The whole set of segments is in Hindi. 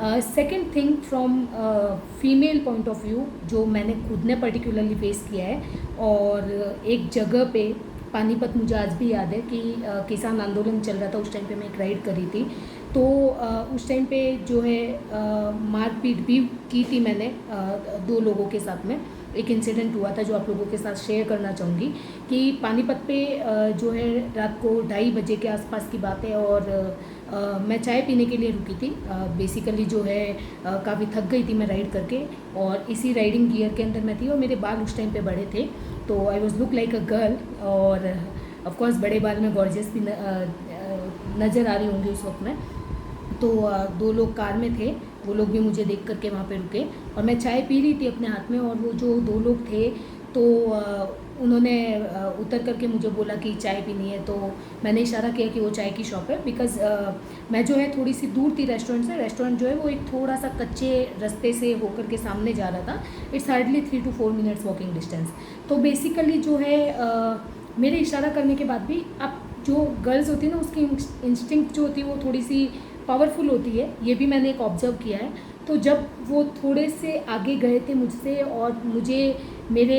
Second thing from female point of view जो मैंने खुद ने पर्टिकुलरली फेस किया है, और एक जगह पे पानीपत मुझे आज भी याद है कि किसान आंदोलन चल रहा था, उस टाइम पे मैं एक राइड करी थी। तो उस टाइम पे जो है मारपीट भी की थी मैंने दो लोगों के साथ में। एक इंसिडेंट हुआ था जो आप लोगों के साथ शेयर करना चाहूँगी कि पानीपत पे जो है रात को 2:30 बजे के आसपास की बात है, और मैं चाय पीने के लिए रुकी थी। बेसिकली जो है काफ़ी थक गई थी मैं राइड करके, और इसी राइडिंग गियर के अंदर मैं थी, और मेरे बाल उस टाइम पे बड़े थे, तो I was look like a girl. और ऑफकोर्स बड़े बाल में गॉर्जियस भी नज़र आ रही होंगी उस वक्त में। तो दो लोग कार में थे, वो लोग भी मुझे देख करके वहाँ पे रुके, और मैं चाय पी रही थी अपने हाथ में, और वो जो दो लोग थे तो उन्होंने उतर करके मुझे बोला कि चाय पीनी है। तो मैंने इशारा किया कि वो चाय की शॉप है, बिकॉज़ मैं जो है थोड़ी सी दूर थी रेस्टोरेंट से। रेस्टोरेंट जो है वो एक थोड़ा सा कच्चे रास्ते से होकर के सामने जा रहा था। It's hardly 3 to 4 minutes walking distance. तो बेसिकली जो है मेरे इशारा करने के बाद भी, अब जो गर्ल्स होती है ना, उसकी इंस्टिंक्ट जो होती है वो थोड़ी सी पावरफुल होती है, ये भी मैंने एक ऑब्जर्व किया है। तो जब वो थोड़े से आगे गए थे मुझसे, और मुझे मेरे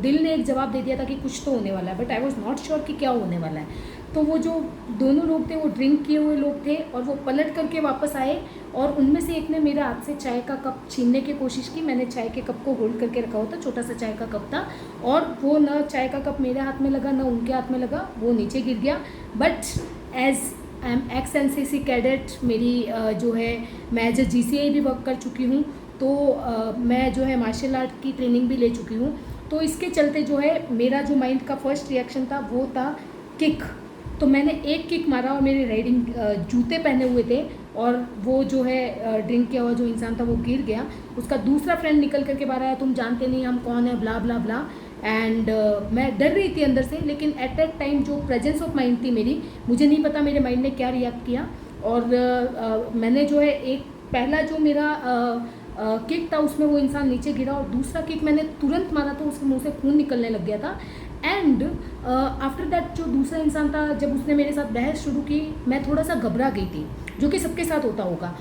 दिल ने एक जवाब दे दिया था कि कुछ तो होने वाला है, but I was not sure कि क्या होने वाला है। तो वो जो दोनों लोग थे वो ड्रिंक किए हुए लोग थे, और वो पलट करके वापस आए, और उनमें से एक ने मेरे हाथ से चाय का कप छीनने की कोशिश की। मैंने चाय के कप को होल्ड करके रखा हुआ था, छोटा सा चाय का कप था, और वो ना चाय का कप मेरे हाथ में लगा ना उनके हाथ में लगा, वो नीचे गिर गया। But as I am ex NCC cadet, मेरी जो है मैं एज GCI भी वर्क कर चुकी हूँ, तो मैं जो है मार्शल आर्ट की ट्रेनिंग भी ले चुकी हूँ। तो इसके चलते जो है मेरा जो माइंड का फर्स्ट रिएक्शन था वो था किक। तो मैंने एक किक मारा, और मेरे राइडिंग जूते पहने हुए थे, और वो जो है ड्रिंक किया हुआ जो इंसान था वो गिर गया। उसका दूसरा फ्रेंड निकल करके बाहर आया, तुम जानते नहीं हम कौन है, ब्ला ब्ला ब्ला। एंड मैं डर रही थी अंदर से, लेकिन एट दैट टाइम जो प्रेजेंस ऑफ माइंड थी मेरी, मुझे नहीं पता मेरे माइंड ने क्या रिएक्ट किया। और मैंने जो है एक पहला जो मेरा किक था उसमें वो इंसान नीचे गिरा, और दूसरा किक मैंने तुरंत मारा तो उसके मुंह से खून निकलने लग गया था। एंड आफ्टर दैट जो दूसरा इंसान था, जब उसने मेरे साथ बहस शुरू की, मैं थोड़ा सा घबरा गई थी, जो कि सबके साथ होता होगा।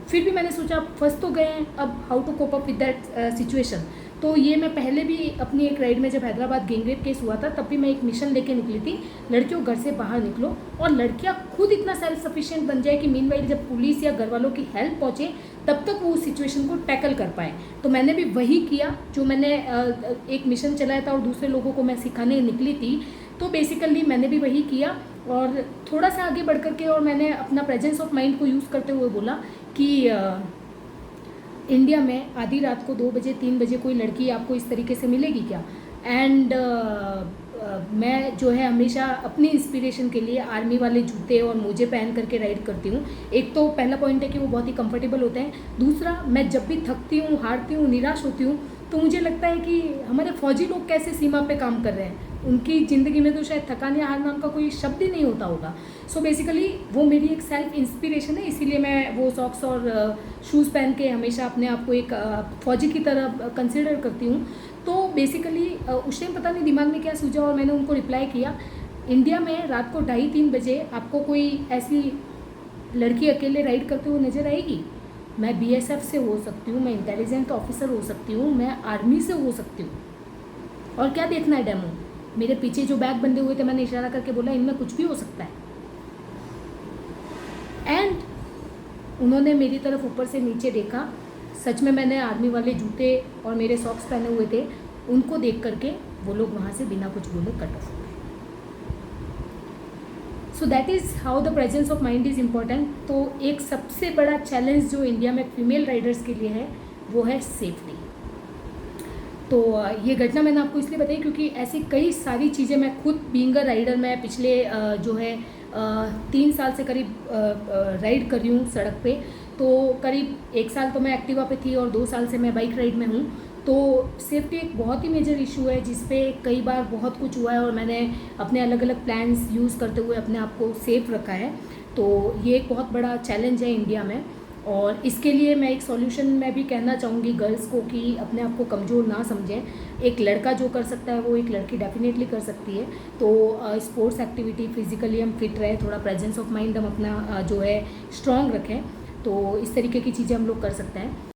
फिर भी मैंने सोचा फंस तो गए हैं, अब how to cope up with that situation. तो ये मैं पहले भी अपनी एक राइड में, जब हैदराबाद गैंगरेप केस हुआ था, तब भी मैं एक मिशन लेके निकली थी, लड़कियों घर से बाहर निकलो, और लड़कियां खुद इतना सेल्फ सफिशिएंट बन जाए कि मीनवाइल जब पुलिस या घर वालों की हेल्प पहुंचे तब तक वो उस सिचुएशन को टैकल कर पाए। तो मैंने भी वही किया जो मैंने एक मिशन चलाया था और दूसरे लोगों को मैं सिखाने निकली थी। तो बेसिकली मैंने भी वही किया, और थोड़ा सा आगे बढ़ करके, और मैंने अपना प्रेजेंस ऑफ माइंड को यूज़ करते हुए बोला कि इंडिया में आधी रात को 2 बजे 3 बजे कोई लड़की आपको इस तरीके से मिलेगी क्या। एंड मैं जो है हमेशा अपनी इंस्पिरेशन के लिए आर्मी वाले जूते और मोजे पहन करके राइड करती हूँ। एक तो पहला पॉइंट है कि वो बहुत ही कंफर्टेबल होते हैं। दूसरा, मैं जब भी थकती हूँ, हारती हूँ, निराश होती हूँ, तो मुझे लगता है कि हमारे फौजी लोग कैसे सीमा पे काम कर रहे हैं, उनकी ज़िंदगी में तो शायद थकान या हार नाम का कोई शब्द ही नहीं होता होगा। सो बेसिकली वो मेरी एक सेल्फ इंस्पिरेशन है, इसीलिए मैं वो सॉक्स और शूज़ पहन के हमेशा अपने आप को एक फ़ौजी की तरह कंसिडर करती हूँ। तो बेसिकली उस टाइम पता नहीं दिमाग में क्या सूझा, और मैंने उनको रिप्लाई किया, इंडिया में रात को 2:30-3 बजे आपको कोई ऐसी लड़की अकेले राइड करते हुए नज़र आएगी? मैं BSF से हो सकती हूँ, मैं इंटेलिजेंट ऑफिसर हो सकती हूँ, मैं आर्मी से हो सकती हूँ, और क्या देखना है डेमो। मेरे पीछे जो बैग बंधे हुए थे, मैंने इशारा करके बोला इनमें कुछ भी हो सकता है। एंड उन्होंने मेरी तरफ ऊपर से नीचे देखा। सच में मैंने आर्मी वाले जूते और मेरे सॉक्स पहने हुए थे, उनको देख करके वो लोग वहाँ से बिना कुछ बोले कट ऑफ हो गए। So that is how the presence of mind is important. तो एक सबसे बड़ा चैलेंज जो इंडिया में फीमेल राइडर्स के लिए है वो है सेफ्टी। तो ये घटना मैंने आपको इसलिए बताई क्योंकि ऐसी कई सारी चीज़ें मैं खुद बीइंग अ राइडर, मैं पिछले जो है 3 साल से करीब राइड कर रही हूँ सड़क पे। तो करीब 1 साल तो मैं एक्टिवा पे थी और 2 साल से मैं बाइक राइड में हूँ। तो सेफ्टी एक बहुत ही मेजर इशू है जिस पे कई बार बहुत कुछ हुआ है, और मैंने अपने अलग अलग प्लान्स यूज़ करते हुए अपने आप को सेफ रखा है। तो ये एक बहुत बड़ा चैलेंज है इंडिया में, और इसके लिए मैं एक सॉल्यूशन में भी कहना चाहूँगी गर्ल्स को कि अपने आप को कमज़ोर ना समझें। एक लड़का जो कर सकता है वो एक लड़की डेफिनेटली कर सकती है। तो स्पोर्ट्स एक्टिविटी, फिजिकली हम फिट रहें, थोड़ा प्रेजेंस ऑफ माइंड हम अपना जो है स्ट्रॉन्ग रखें। तो इस तरीके की चीज़ें हम लोग कर सकते हैं।